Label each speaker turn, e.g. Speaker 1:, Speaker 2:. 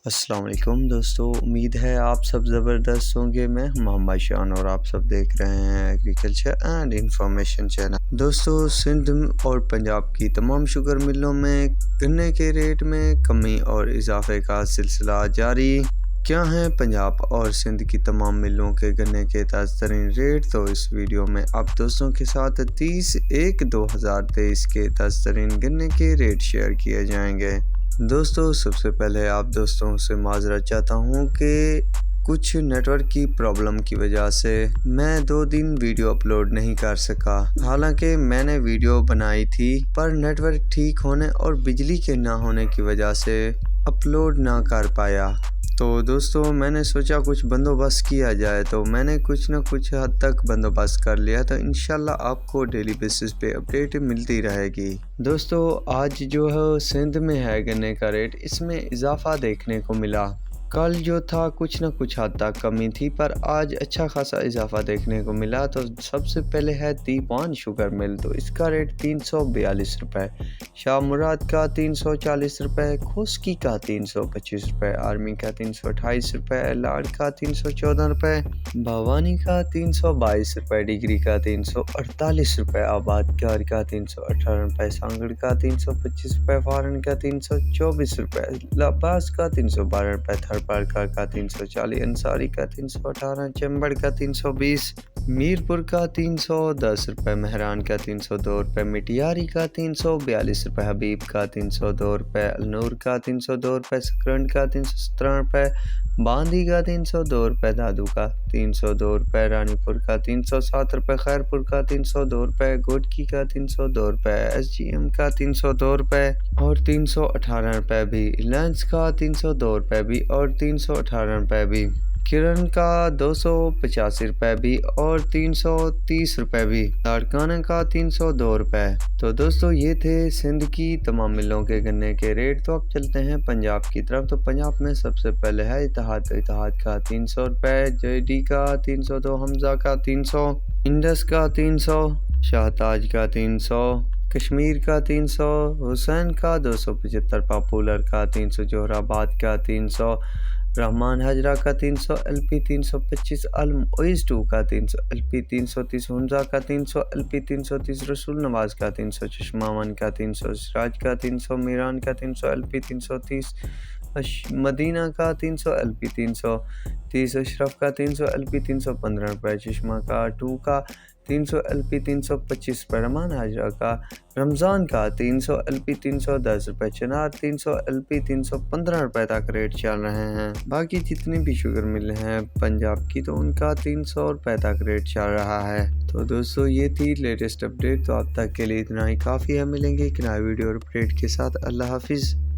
Speaker 1: السلام علیکم دوستو، امید ہے آپ سب زبردست ہوں گے۔ میں محمد شان اور آپ سب دیکھ رہے ہیں ایگریکلچر اینڈ انفارمیشن چینل۔ دوستو، سندھ اور پنجاب کی تمام شوگر ملوں میں گنے کے ریٹ میں کمی اور اضافے کا سلسلہ جاری۔ کیا ہیں پنجاب اور سندھ کی تمام ملوں کے گنے کے تازہ ترین ریٹ؟ تو اس ویڈیو میں آپ دوستوں کے ساتھ 30/1/2023 کے تازہ ترین گنے کے ریٹ شیئر کیے جائیں گے۔ دوستو، سب سے پہلے آپ دوستوں سے معذرت چاہتا ہوں کہ کچھ نیٹ ورک کی پرابلم کی وجہ سے میں 2 دن ویڈیو اپلوڈ نہیں کر سکا۔ حالانکہ میں نے ویڈیو بنائی تھی، پر نیٹ ورک ٹھیک ہونے اور بجلی کے نہ ہونے کی وجہ سے اپلوڈ نہ کر پایا۔ تو دوستو، میں نے سوچا کچھ بندوبست کیا جائے، تو میں نے کچھ نہ کچھ حد تک بندوبست کر لیا، تو انشاءاللہ آپ کو ڈیلی بیسس پہ اپڈیٹ ملتی رہے گی۔ دوستو، آج جو ہے سندھ میں ہے گنے کا ریٹ، اس میں اضافہ دیکھنے کو ملا۔ کل جو تھا کچھ نہ کچھ حد تک کمی تھی، پر آج اچھا خاصا اضافہ دیکھنے کو ملا۔ تو سب سے پہلے ہے تیپان شوگر مل، تو اس کا ریٹ 342 روپے، شاہ مراد کا 340 روپے، کھوسکی کا 325 روپے، آرمی کا 328 روپے، لاڑ کا 314 روپے، بھوانی کا 322 روپے، ڈگری کا 348 روپے، آبادکار کا 318 روپے، سانگڑ کا 325 روپے، فارن کا 324 روپے، لاباس کا 312 روپے، تھرپارکر کا 340، انصاری کا 318، چمبڑ کا 320، میرپور کا 310 روپے، مہران کا 302 روپے، مٹیاری کا 342 روپے، حبیب کا 302 روپے، النور کا 302 روپے، سکرنڈ کا 317 روپے، باندی کا 302 روپے، دادو کا 302 روپے، رانی پور کا 307 روپے، خیرپور کا 302 روپے، گوٹکی کا 302 روپے، ایس جی ایم کا 302 روپے اور 318 روپے بھی، لینس کا 302 روپے بھی اور 318 روپے بھی، کرن کا 285 روپے بھی اور 330 روپے بھی، لاڑکانہ کا 302 روپے۔ تو دوستو، یہ تھے سندھ کی تمام ملوں کے گنے کے ریٹ۔ تو اب چلتے ہیں پنجاب کی طرف۔ تو پنجاب میں سب سے پہلے ہے اتحاد کا 300 روپے، جے ڈی کا 302، حمزہ کا 300، انڈس کا 300، شاہ تاج کا 300، کشمیر کا 300، حسین کا 275، پاپولر کا 300، جوہر آباد کا 300، رحمان حجرہ کا 300، ایل پی 325، علم اویس 2 کا 300، ایل پی 330، حمزہ کا 300، ایل پی 330، رسول نواز کا 300، چشماون کا 300، سراج کا 300، میران کا 300، ایل پی 330، مدینہ کا 300، ایل پی 330، اشرف کا 300، ایل پی 315 روپے، چشمہ کا 2 کا 300، ایل پی 325 روپے، رحمان حجرہ کا رمضان کا 300، ایل پی 310 روپے، چنار 300، ایل پی 315 روپے تک ریٹ چل رہے ہیں۔ باقی جتنی بھی شوگر مل ہیں پنجاب کی، تو ان کا 300 روپے تک ریٹ چل رہا ہے۔ تو دوستو، یہ تھی لیٹسٹ اپڈیٹ۔ تو اب تک کے لیے اتنا ہی کافی ہے، ملیں گے ایک نئی ویڈیو اور اپڈیٹ کے ساتھ۔ اللہ حافظ۔